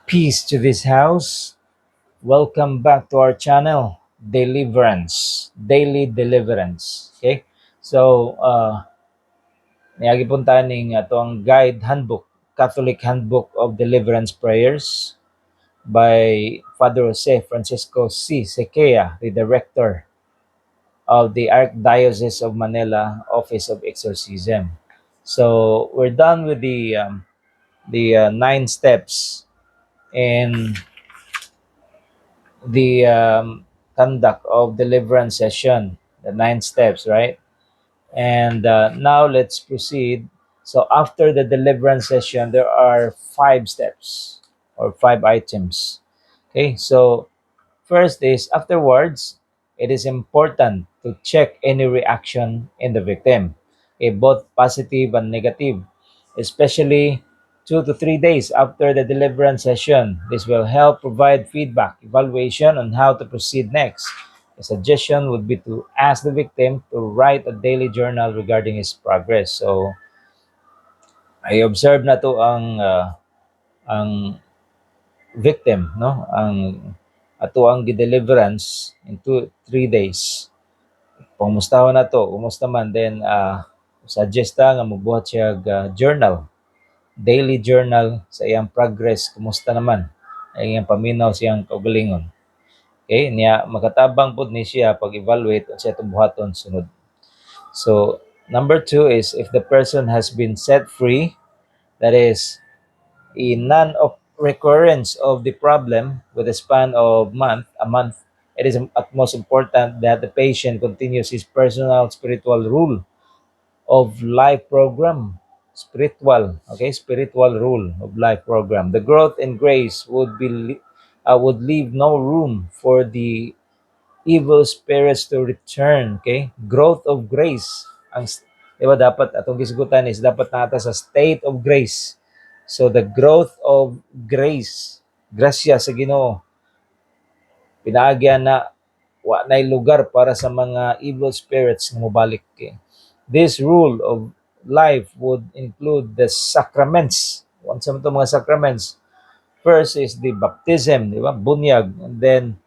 Peace to this house. Welcome back to our channel, Deliverance, Daily Deliverance. Okay? So, niyagi punta ning atong guide handbook, Catholic Handbook of Deliverance Prayers by Father Jose Francisco C. Sequeira, the director of the Archdiocese of Manila Office of Exorcism. So, we're done with the 9 steps in the conduct of deliverance session, the 9 steps, right? And now let's proceed. So after the deliverance session, there are 5 steps or 5 items. Okay, so first is afterwards, it is important to check any reaction in the victim, both positive and negative, especially 2 to 3 days after the deliverance session. This will help provide feedback, evaluation on how to proceed next. A suggestion would be to ask the victim to write a daily journal regarding his progress. So, I observe na to ang victim, no? Ang ato ang deliverance in 2 3 days. Pangumustahan na to, kumusta man, then suggest ta nga magbuhat siya journal, daily journal sa iyang progress, kumusta naman ay iyang paminaw siyang kaugalingon. Okay, niya makatabang pud ni siya pag-evaluate unsa itong buhaton sunod. So, number 2 is if the person has been set free, that is a non of recurrence of the problem with a span of a month, it is at most important that the patient continues his personal spiritual rule of life program. Spiritual rule of life program. The growth in grace would leave no room for the evil spirits to return. Okay, growth of grace. Di ba dapat atong gisgutan is dapat nata sa state of grace. So the growth of grace, grasya sa Ginoo, pinaagyan na wa nay lugar para sa mga evil spirits nga mobalik. Okay? This rule of life would include the sacraments. Ano sa mga sacraments? First is the baptism, di ba? Bunyag, and then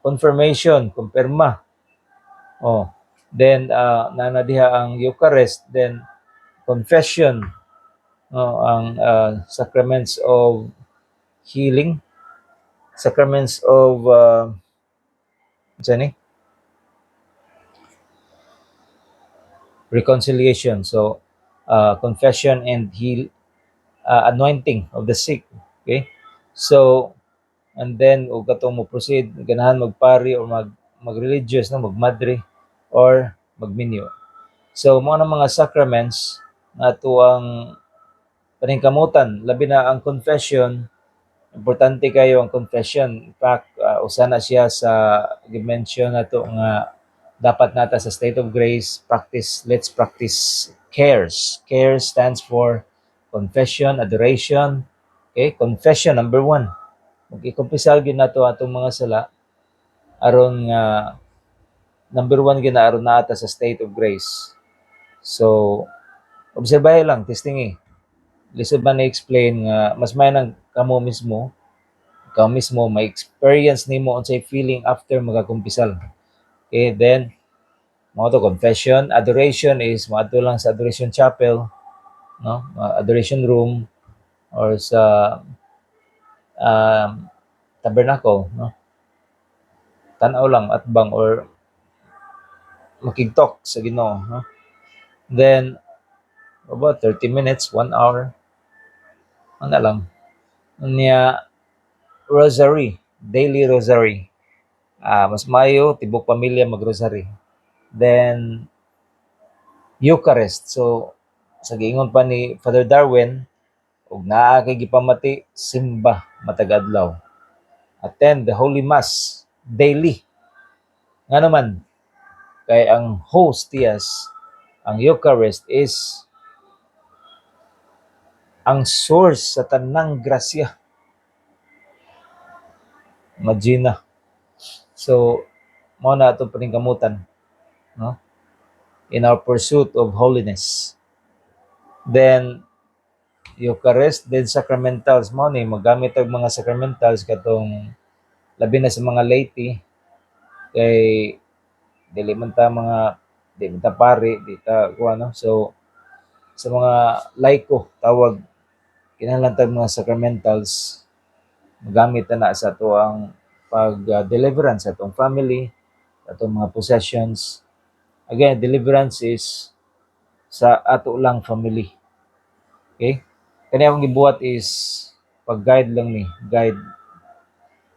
confirmation, kumpirma. Oh. Then nanadiha ang Eucharist, then confession, ang sacraments of healing, sacraments of ano reconciliation. So confession and anointing of the sick. Okay? So and then ug katong mo proceed ganahan magpari or mag-religious na magmadre or magminyo. So mo na mga sacraments na ang paningkamutan, labi na ang confession. Importante kayo ang confession. In fact, usa na siya sa dimension na to nga dapat nata sa state of grace let's practice cares. Cares stands for confession, adoration. Okay, confession number 1. Mag-ikumpisal gyud nato atong mga sala aron nga number 1 gyud na aron naata sa state of grace. So, obserbahe lang, testing lisod man na-explain nga mas may nang ikaw mismo may experience nimo unsay feeling after magakumpisal. Okay, then mo to confession, adoration is moadto lang sa adoration chapel, no? Adoration room or sa um, tabernacle, no? Tanaw lang at bang or makigtok sa Ginoo, no? Then about 30 minutes, 1 hour, ano lang. Unya rosary, daily rosary. Mas mayo tibok pamilya mag-rosary. Then Eucharist. So sa giingon pa ni Father Darwin, ug naa kay gipamati simba matag adlaw. Attend the Holy Mass daily. Nga naman kay ang hostias, ang Eucharist is ang source sa tanang grasya. Imagine. So mao na atong paningkamutan, no? In our pursuit of holiness. Then Eucharist, then sacramentals mo ni magamit og mga sacramentals katong labi na sa mga laity kay dili man ta mga di man ta pari, di ta kuha no. So sa mga laiko tawag kinahanglan tag mga sacramentals magamit na sa ato ang pag deliverance sa atong family, sa atong mga possessions. Again, deliverance is sa ato lang family. Okay? Kani akong gibuhat is pag-guide lang ni, guide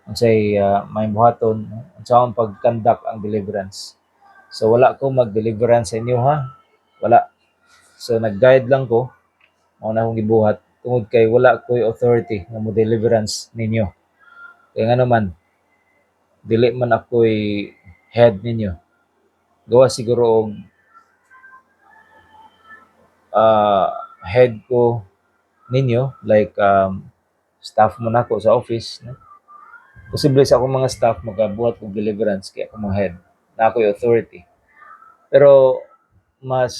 unsay may buhaton unsa akong pag-conduct ang deliverance. So wala ko mag-deliverance sa inyo ha. Wala. So nag-guide lang ko mao na akong gibuhat tungod kay wala ko'y authority nga mo deliverance ninyo. Kaya nga naman dili man ako'y head ninyo. Gawa siguro og ah, head ko ninyo like staff mo nako sa office no? Posible sa akong mga staff magabuhat og deliverance kaya ako mga head na ako'y authority. Pero mas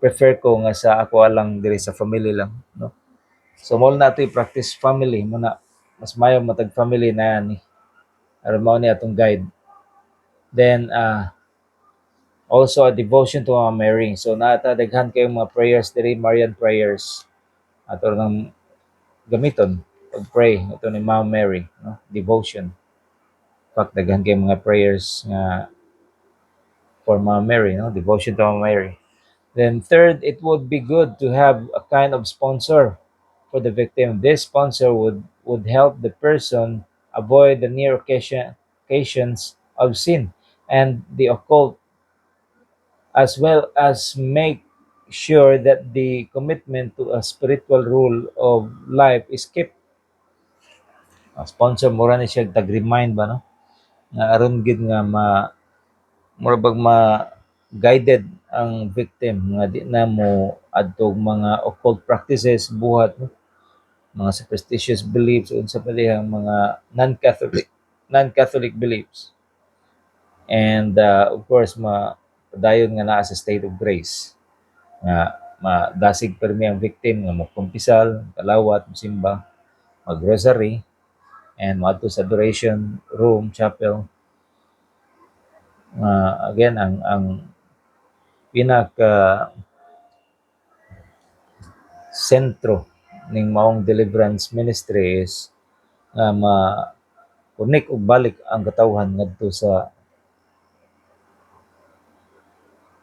prefer ko nga sa ako lang diri sa family lang no. So mo na nato practice family mo na mas mayo matag family na ni aron mao ni atong guide. Then also a devotion to Mama Mary. So naata daghan kayong mga prayers diri Marian prayers ato nang gamiton pag pray ito ni Mama Mary no devotion. Fact daghan kayong mga prayers nga for Mama Mary no devotion to Mama Mary. Then third, it would be good to have a kind of sponsor for the victim. This sponsor would help the person avoid the near occasions of sin and the occult, as well as make sure that the commitment to a spiritual rule of life is kept. Ang sponsor mura ni siya tag-remind ba no? Nga aron gid nga mura bag guided ang victim nga di na mo adtong mga occult practices buhat no? Mga superstitious beliefs unsa pa dihang mga non-Catholic beliefs. And of course padayon nga naa sa state of grace nga madasig permi ang victim nga magkumpisal, kalawat, musimba, mag-rosary, and moadto sa adoration room, chapel. Again, ang pinaka sentro ning maong deliverance ministry is nga ma-connect og balik ang katawhan ngadto sa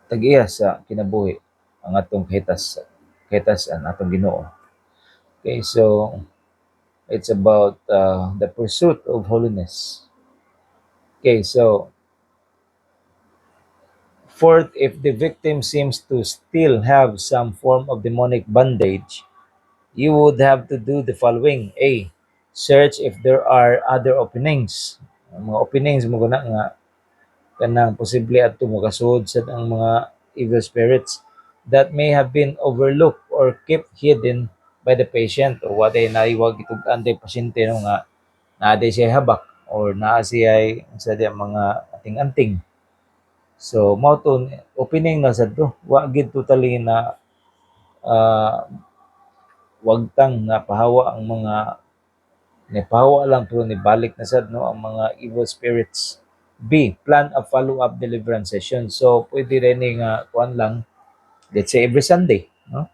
tag-iya sa kinabuhi ang atong kahitas-an atong Ginoo. Okay, so it's about the pursuit of holiness. Okay, so fourth, if the victim seems to still have some form of demonic bondage, you would have to do the following. A. Search if there are other openings. Ang mga openings mo na nga kanang posible adto makasud sa ang mga evil spirits that may have been overlooked or kept hidden by the patient or what ay naiwag itong anday pasyente no nga naa siya habak or naa siya sa di mga anting-anting. So mao to opening na sad to. Wa gid totally na ah, wagtang napahawa ang mga nipahawa lang pero nibalik na sad no ang mga evil spirits. B. Plan a follow-up deliverance session. So pwede rin nga kuan lang let's say every Sunday no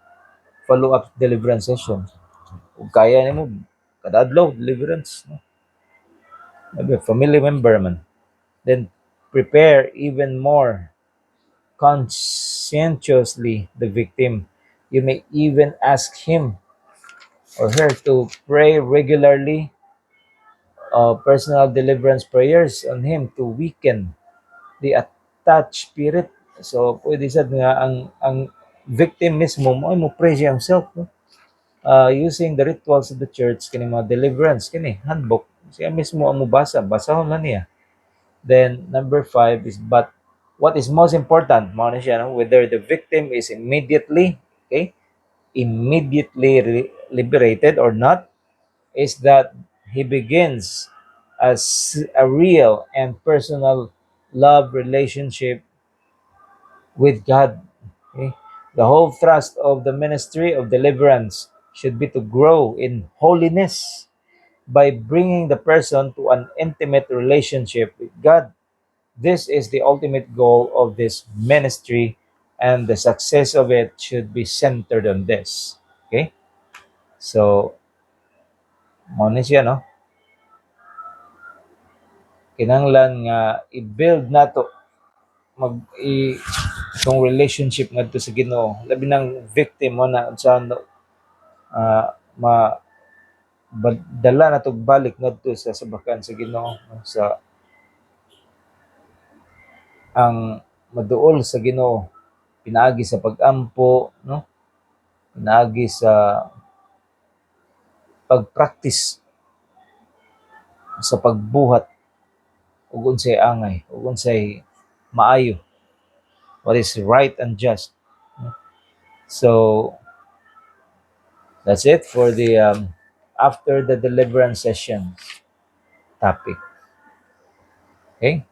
follow-up deliverance session. Kung kaya nimo kada adlaw deliverance no. Maybe family member man. Then prepare even more conscientiously the victim. You may even ask him or her to pray regularly personal deliverance prayers on him to weaken the attached spirit. So pwede sad nga ang victim mismo mo pray siya himself no? Using the rituals of the church kini mga deliverance kini handbook siya mismo ang mubasa basahon lang niya. Then number five is but what is most important mao na siya no? Whether the victim is immediately liberated or not is that he begins as a real and personal love relationship with God. Okay? The whole thrust of the ministry of deliverance should be to grow in holiness by bringing the person to an intimate relationship with God. This is the ultimate goal of this ministry, and the success of it should be centered on this. Okay? So, mo ni siya, no? Kinanglan nga i-build nato mag itong relationship ngadto sa Ginoo. Labi ng victim mo na sa no, ma dala na to balik ngadto sa sabakan sa Ginoo, no? Sa ang maduol sa Ginoo pinaagi sa pag-ampo, no? Pinaagi sa pag-practice sa pagbuhat ug unsay angay ug unsay maayo, what is right and just. So that's it for the after the deliverance session topic. Okay.